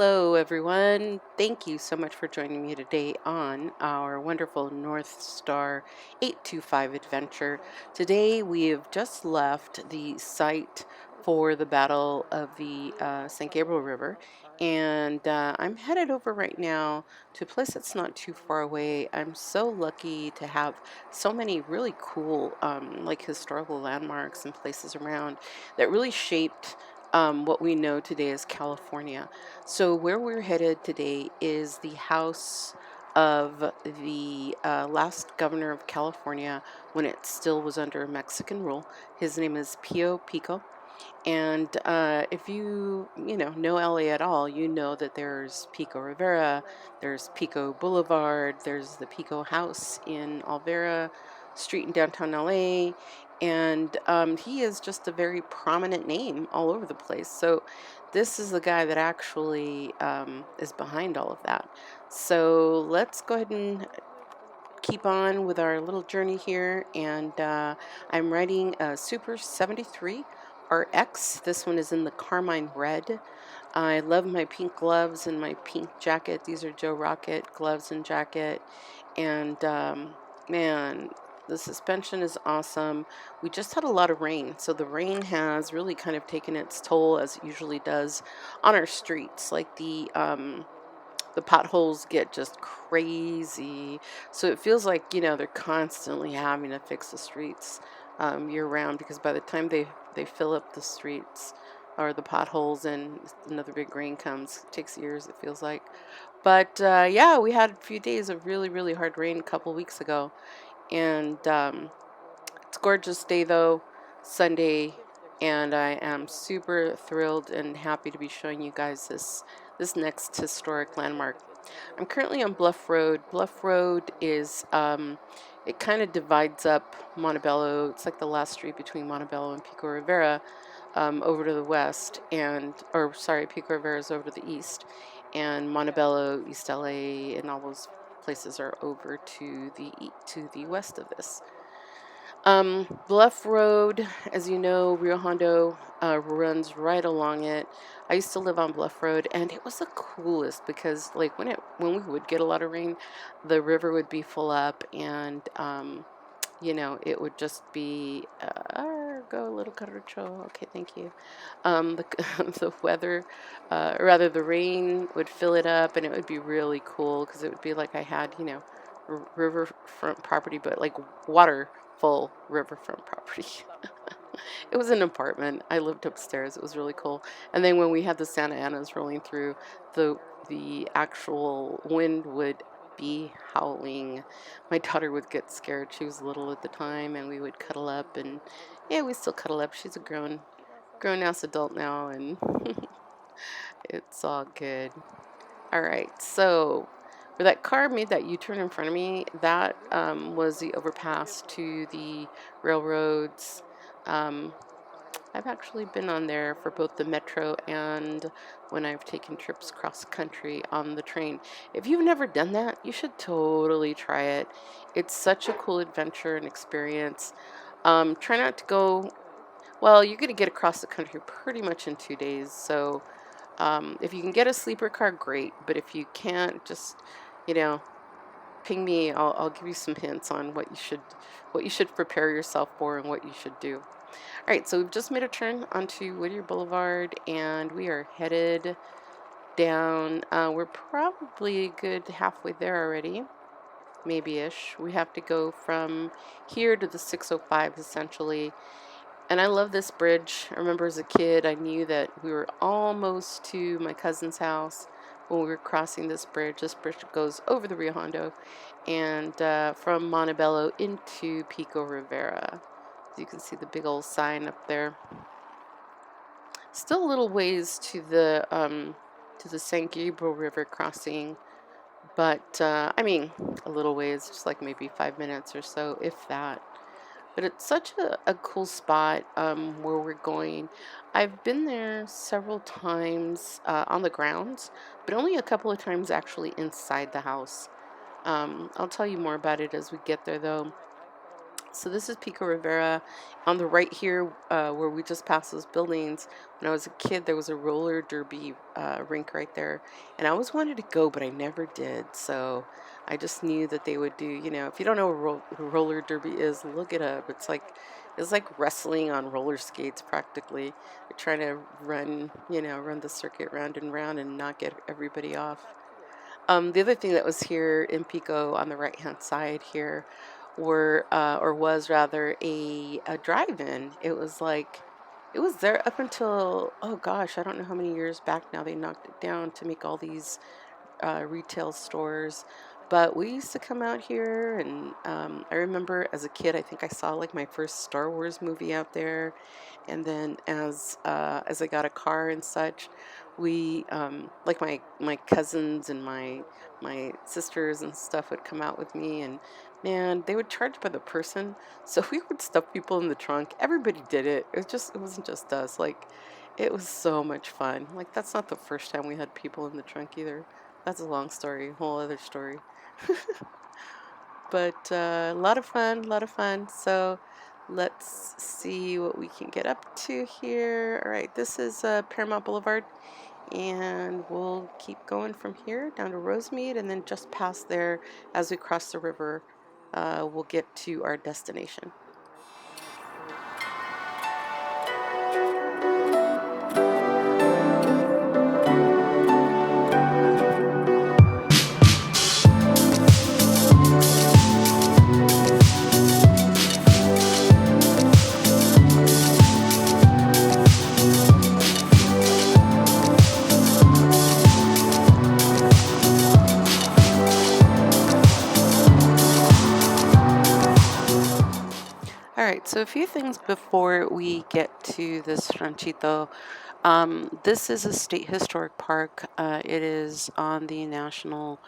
Hello, everyone. Thank you so much for joining me today on our wonderful North Star 825 adventure. Today, we have just left the site for the Battle of the St. Gabriel River, and I'm headed over right now to a place that's not too far away. I'm so lucky to have so many really cool, like historical landmarks and places around that really shaped what we know today as California. So, where we're headed today is the house of the last governor of California when it still was under Mexican rule. His name is Pico. And if you know LA at all, you know that there's Pico Rivera, there's Pico Boulevard, there's the Pico House in Alvera Street in downtown LA, and he is just a very prominent name all over the place. So this is the guy that actually is behind all of that. So let's go ahead and keep on with our little journey here, and I'm riding a Super 73 RX. This one is in the carmine red. I love my pink gloves and my pink jacket. These are Joe Rocket gloves and jacket, and man, the suspension is awesome. We just had a lot of rain, so the rain has really kind of taken its toll, as it usually does, on our streets. Like the potholes get just crazy. So it feels like, they're constantly having to fix the streets year round, because by the time they fill up the streets or the potholes and another big rain comes, it takes years, it feels like. But yeah, we had a few days of really, really hard rain a couple weeks ago. And it's a gorgeous day though, Sunday. And I am super thrilled and happy to be showing you guys this next historic landmark. I'm currently on Bluff Road. Bluff Road is, it kind of divides up Montebello. It's like the last street between Montebello and Pico Rivera, over to the west, or sorry, Pico Rivera is over to the east, and Montebello, East LA, and all those places are over to the west of this. Bluff Road, as you know, Rio Hondo runs right along it. I used to live on Bluff Road, and it was the coolest because, like, when we would get a lot of rain, the river would be full up, and it would just be go a little Carrucho. Okay, thank you. The the weather, rather the rain would fill it up, and it would be really cool because it would be like I had riverfront property, but like waterfall riverfront property. It was an apartment. I lived upstairs. It was really cool. And then when we had the Santa Anas rolling through, the actual wind would be howling. My daughter would get scared. She was little at the time, and we would cuddle up, and yeah, we still cuddle up. She's a grown ass adult now, and it's all good. All right, so where that car made that U-turn in front of me, that was the overpass to the railroads. Um, I've actually been on there for both the metro and when I've taken trips cross country on the train. If you've never done that, you should totally try it. It's such a cool adventure and experience. Try not to go, well, you're going to get across the country pretty much in 2 days. So if you can get a sleeper car, great. But if you can't, just, you know, ping me. I'll give you some hints on what you should prepare yourself for and what you should do. All right, so we've just made a turn onto Whittier Boulevard, and we are headed down. We're probably a good halfway there already, maybe-ish. We have to go from here to the 605, essentially. And I love this bridge. I remember as a kid, I knew that we were almost to my cousin's house when we were crossing this bridge. This bridge goes over the Rio Hondo and from Montebello into Pico Rivera. You can see the big old sign up there. Still a little ways to the San Gabriel River crossing, but I mean a little ways, just like maybe 5 minutes or so, if that. But it's such a cool spot where we're going. I've been there several times on the grounds, but only a couple of times actually inside the house. I'll tell you more about it as we get there, though. So this is Pico Rivera. On the right here, where we just passed those buildings, when I was a kid, there was a roller derby rink right there. And I always wanted to go, but I never did. So I just knew that they would do, if you don't know what roller derby is, look it up. It's like wrestling on roller skates practically. You're trying to run the circuit round and round and not get everybody off. The other thing that was here in Pico on the right hand side here was rather a drive-in. It was there up until, oh gosh, I don't know how many years back now they knocked it down to make all these retail stores. But we used to come out here, and I remember as a kid, I think I saw like my first Star Wars movie out there. And then as I got a car and such, we like my cousins and my sisters and stuff would come out with me, and man, they would charge by the person, so we would stuff people in the trunk. Everybody did it. It wasn't just us. Like, it was so much fun. Like, that's not the first time we had people in the trunk either. That's a long story, whole other story. But a lot of fun, a lot of fun. So let's see what we can get up to here. All right, this is Paramount Boulevard, and we'll keep going from here down to Rosemead, and then just past there as we cross the river, we'll get to our destination. All right, so a few things before we get to this ranchito. This is a state historic park. It is on the national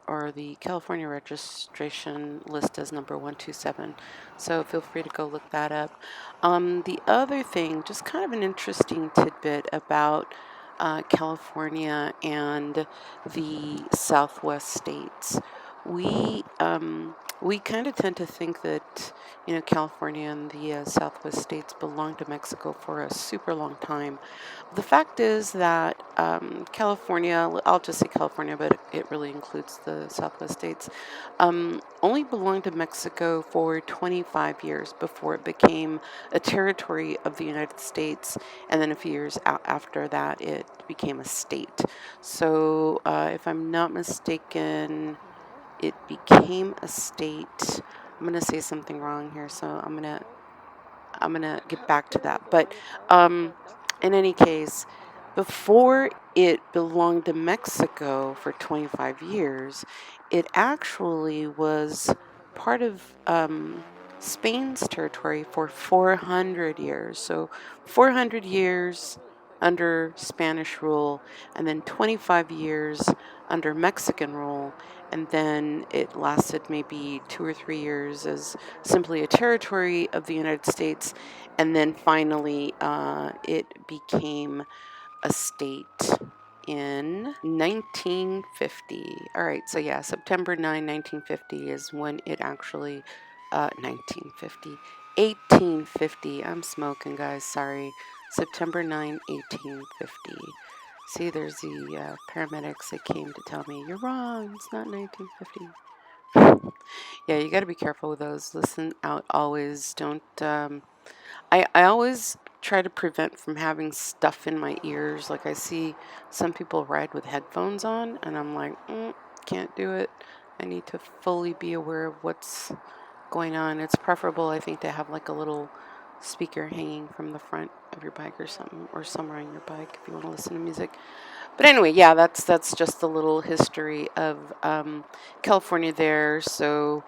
or the California registration list as number 127. So feel free to go look that up. The other thing, just kind of an interesting tidbit about California and the Southwest states. We we kind of tend to think that California and the Southwest states belong to Mexico for a super long time. The fact is that California, I'll just say California, but it really includes the Southwest states, only belonged to Mexico for 25 years before it became a territory of the United States. And then a few years after that, it became a state. So, if I'm not mistaken, it became a state. I'm going to say something wrong here, so I'm gonna get back to that. But in any case, before it belonged to Mexico for 25 years, it actually was part of Spain's territory for 400 years. So 400 years under Spanish rule, and then 25 years under Mexican rule, and then it lasted maybe 2 or 3 years as simply a territory of the United States, and then finally it became a state in 1950. All right, so yeah, September 9, 1950 is when it actually, 1950, 1850. I'm smoking, guys, sorry. September 9, 1850. See, there's the paramedics that came to tell me, you're wrong, it's not 1950. Yeah, you got to be careful with those. Listen out always. Don't. I always try to prevent from having stuff in my ears. Like, I see some people ride with headphones on, and I'm like, can't do it. I need to fully be aware of what's going on. It's preferable, I think, to have like a little speaker hanging from the front of your bike or something, or somewhere on your bike if you want to listen to music. But anyway, yeah, that's just a little history of California there. So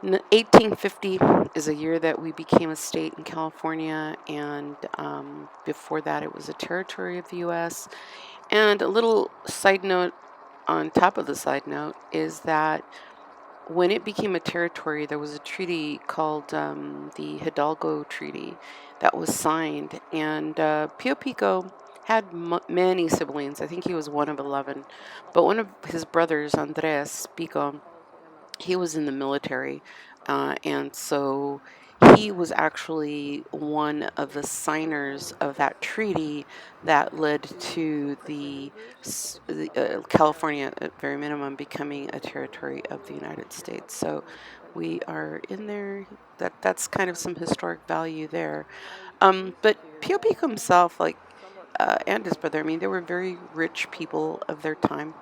1850 is a year that we became a state in California, and before that it was a territory of the U.S. And a little side note on top of the side note is that when it became a territory, there was a treaty called the Hidalgo Treaty that was signed, and Pio Pico had many siblings. I think he was one of 11, but one of his brothers, Andres Pico, he was in the military And so he was actually one of the signers of that treaty that led to the California, at very minimum, becoming a territory of the United States. So we are in there. That's kind of some historic value there. But Pio Pico himself, and his brother, I mean, they were very rich people of their time,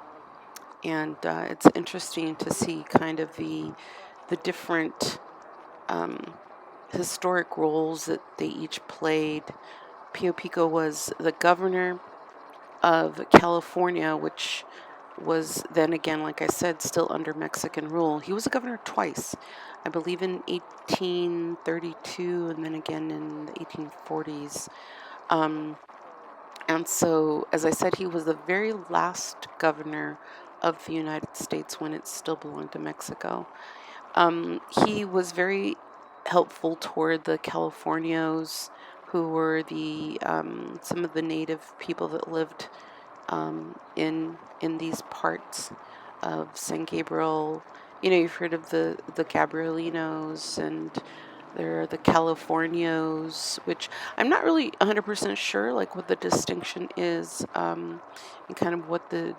and it's interesting to see kind of the different um, historic roles that they each played. Pio Pico was the governor of California, which was then again, like I said, still under Mexican rule. He was a governor twice, I believe in 1832 and then again in the 1840s. Um, and so, as I said, he was the very last governor of the United States when it still belonged to Mexico. He was very helpful toward the Californios, who were the some of the native people that lived in these parts of San Gabriel. You know, you've heard of the Gabrielinos, and there are the Californios, which I'm not really 100% sure, like what the distinction is, and kind of what the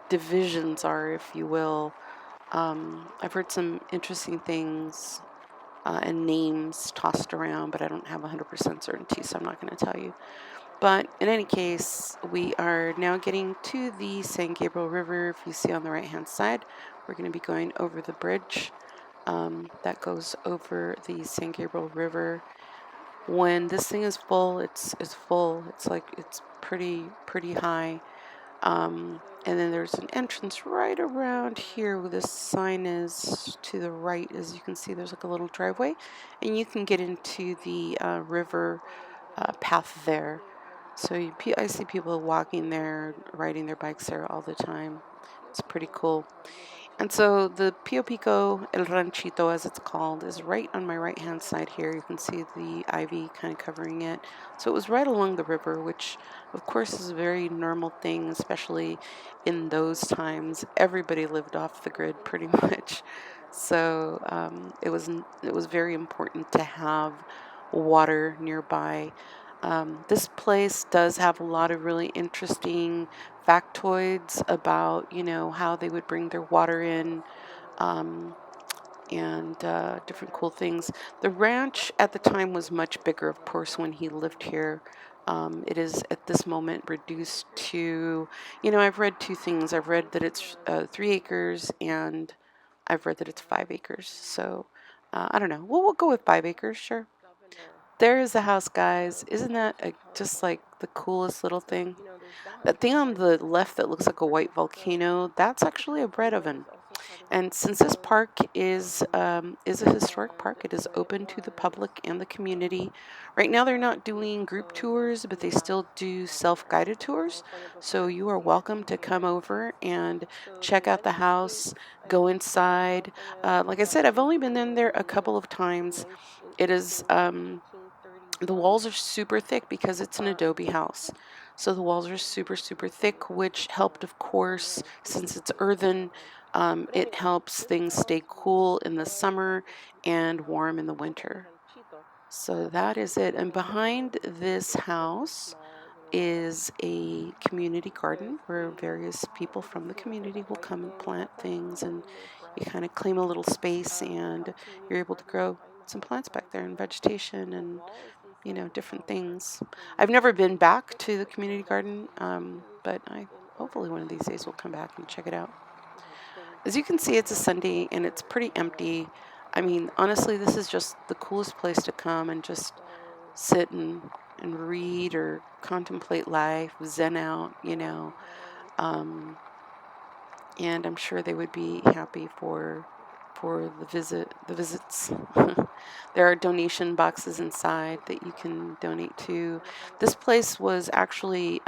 divisions are, if you will. I've heard some interesting things and names tossed around, but I don't have 100% certainty, so I'm not going to tell you. But in any case, we are now getting to the San Gabriel River. If you see on the right-hand side, we're going to be going over the bridge that goes over the San Gabriel River. When this thing is full, it's full. It's like it's pretty high. And then there's an entrance right around here where this sign is to the right. As you can see, there's like a little driveway, and you can get into the river path there. So I see people walking there, riding their bikes there all the time. It's pretty cool. And so the Pio Pico, El Ranchito as it's called, is right on my right-hand side here. You can see the ivy kind of covering it. So it was right along the river, which of course is a very normal thing, especially in those times. Everybody lived off the grid pretty much. So it was very important to have water nearby. This place does have a lot of really interesting factoids about, how they would bring their water in, um, and different cool things. The ranch at the time was much bigger, of course, when he lived here. It is at this moment reduced to, I've read two things. I've read that it's 3 acres, and I've read that it's 5 acres. So I don't know. We'll go with 5 acres, sure. There is the house, guys. Isn't that just like the coolest little thing? That thing on the left that looks like a white volcano, that's actually a bread oven. And since this park is a historic park, it is open to the public and the community. Right now, they're not doing group tours, but they still do self-guided tours. So you are welcome to come over and check out the house, go inside. Like I said, I've only been in there a couple of times. It is the walls are super thick because it's an adobe house. So the walls are super thick, which helped, of course, since it's earthen. It helps things stay cool in the summer and warm in the winter. So that is it. And behind this house is a community garden where various people from the community will come and plant things, and you kind of claim a little space, and you're able to grow some plants back there and vegetation and different things. I've never been back to the community garden, but I hopefully one of these days will come back and check it out. As you can see, it's a Sunday and it's pretty empty. I mean, honestly, this is just the coolest place to come and just sit and read or contemplate life, zen out. Um, and I'm sure they would be happy for the visits. There are donation boxes inside that you can donate to. This place was actually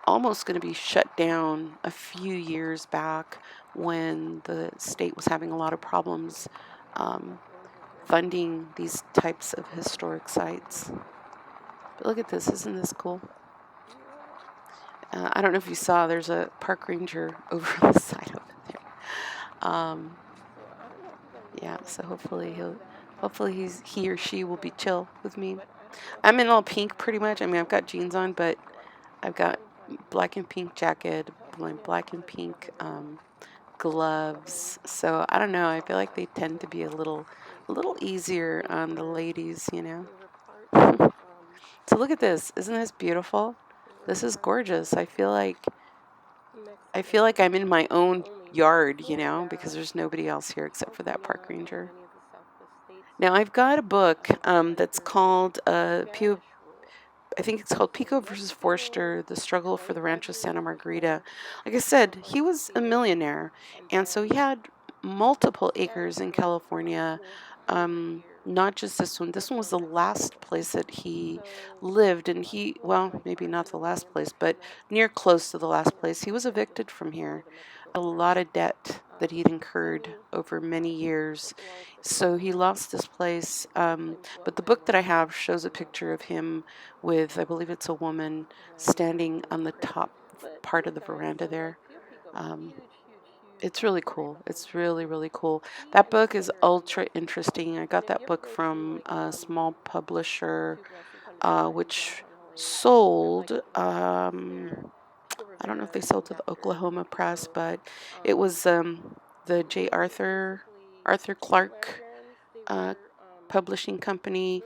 almost going to be shut down a few years back when the state was having a lot of problems um, funding these types of historic sites. But look at this, isn't this cool? I don't know if you saw, there's a park ranger over on the side over there. Yeah, so hopefully he or she will be chill with me. I'm in all pink pretty much. I mean, I've got jeans on, but I've got black and pink jacket, black and pink gloves. So I don't know. I feel like they tend to be a little easier on the ladies, you know. So look at this. Isn't this beautiful? This is gorgeous. I feel like I'm in my own yard, you know, because there's nobody else here except for that park ranger. Now I've got a book that's called I think it's called Pico versus Forster: The Struggle for the Rancho Santa Margarita. Like I said, he was a millionaire, and so he had multiple acres in California. Not just this one. This one was the last place that he lived, and well, maybe not the last place, but near close to the last place. He was evicted from here. A lot of debt that he'd incurred over many years. So he lost this place. But the book that I have shows a picture of him with, I believe it's a woman, standing on the top part of the veranda there. Um, it's really cool. It's really, really cool. That book is ultra interesting. I got that book from a small publisher, which sold. I don't know if they sold to the Oklahoma Press, but it was the J. Arthur Clarke uh, publishing company.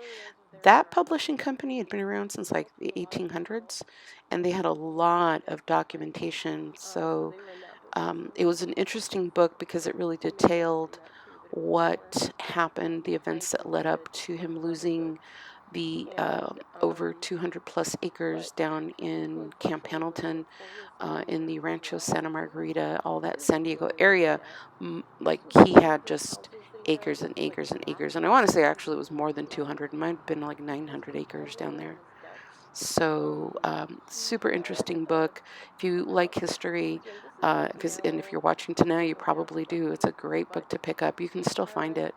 That publishing company had been around since like the 1800s, and they had a lot of documentation. So it was an interesting book because it really detailed what happened, the events that led up to him losing the over 200 plus acres down in Camp Pendleton, in the Rancho Santa Margarita, all that San Diego area. Like he had just acres and acres and acres. And I want to say actually it was more than 200. It might have been like 900 acres down there. So super interesting book. If you like history, and if you're watching tonight, you probably do. It's a great book to pick up. You can still find it.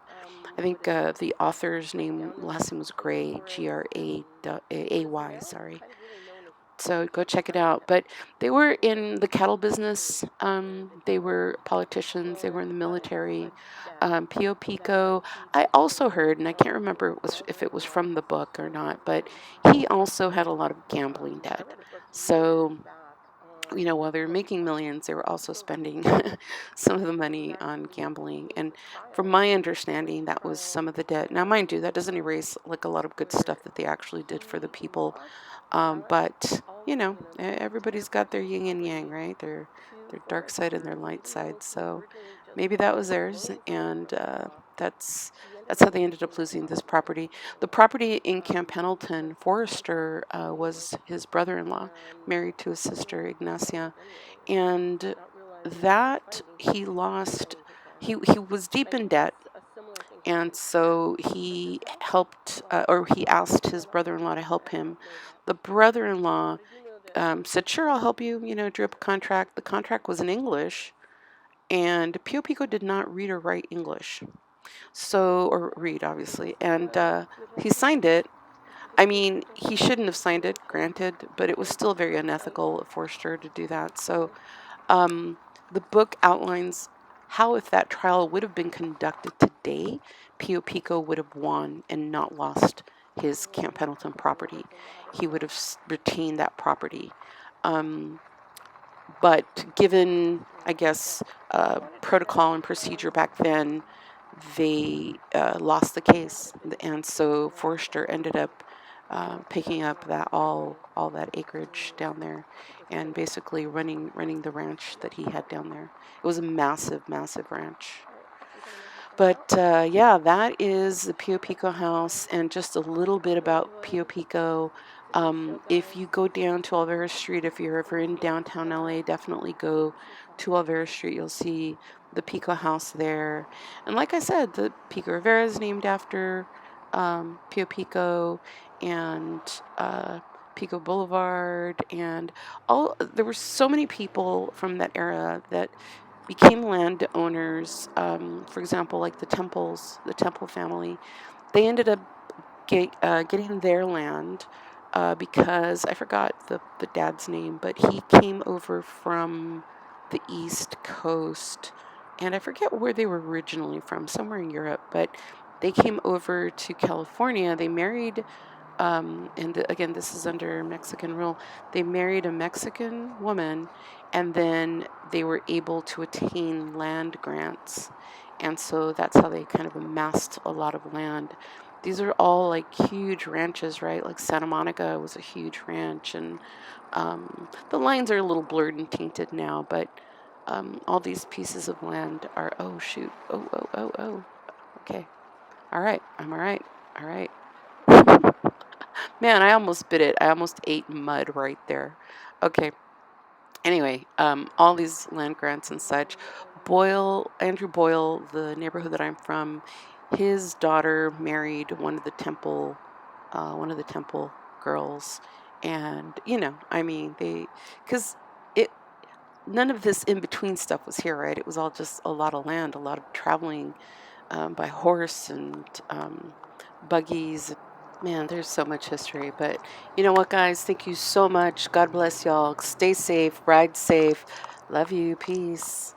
I think the author's last name was Gray, Gray, sorry. So go check it out. But they were in the cattle business. They were politicians. They were in the military. Pio Pico. I also heard, and I can't remember if it was from the book or not, but he also had a lot of gambling debt. So, you know, while they were making millions, they were also spending some of the money on gambling. And from my understanding, that was some of the debt. Now, mind you, that doesn't erase like a lot of good stuff that they actually did for the people. But you know, everybody's got their yin and yang, right? Their dark side and their light side. So maybe that was theirs, and that's how they ended up losing this property. The property in Camp Pendleton, Forrester was his brother-in-law, married to his sister Ignacia, and that he lost. He was deep in debt, and so he helped, or he asked his brother-in-law to help him. The brother-in-law said, "Sure, I'll help you. You know, drew up a contract." The contract was in English, and Pio Pico did not read or write English, or read obviously, and he signed it. I mean, he shouldn't have signed it, granted, but it was still very unethical of Forster to do that. So um, the book outlines how, if that trial would have been conducted today, Pio Pico would have won and not lost his Camp Pendleton property. He would have retained that property. Um, but given, I guess, protocol and procedure back then, they lost the case, and so Forster ended up picking up all that acreage down there, and basically running the ranch that he had down there. It was a massive, massive ranch. But yeah, that is the Pio Pico house, and just a little bit about Pio Pico. If you go down to Olvera Street, if you're ever in downtown LA, definitely go to Olvera Street. You'll see the Pico house there. And like I said, the Pico Rivera is named after Pio Pico, and Pico Boulevard, and there were so many people from that era that became landowners. For example, like the Temple family, they ended up getting their land because I forgot the dad's name, but he came over from the East Coast. and I forget where they were originally from, somewhere in Europe, but they came over to California. They married, again, this is under Mexican rule. They married a Mexican woman, and then they were able to attain land grants. And so that's how they kind of amassed a lot of land. These are all like huge ranches, right? Like Santa Monica was a huge ranch, and the lines are a little blurred and tainted now, but all these pieces of land are, oh shoot, oh, okay, all right, I'm all right, all right. Man, I almost bit it. I almost ate mud right there. Okay. Anyway, all these land grants and such. Andrew Boyle, the neighborhood that I'm from, his daughter married one of the temple girls, and I mean, because it, none of this in between stuff was here, right? It was all just a lot of land, a lot of traveling by horse and buggies. Man, there's so much history. But you know what, guys? Thank you so much. God bless y'all. Stay safe, ride safe. Love you. Peace.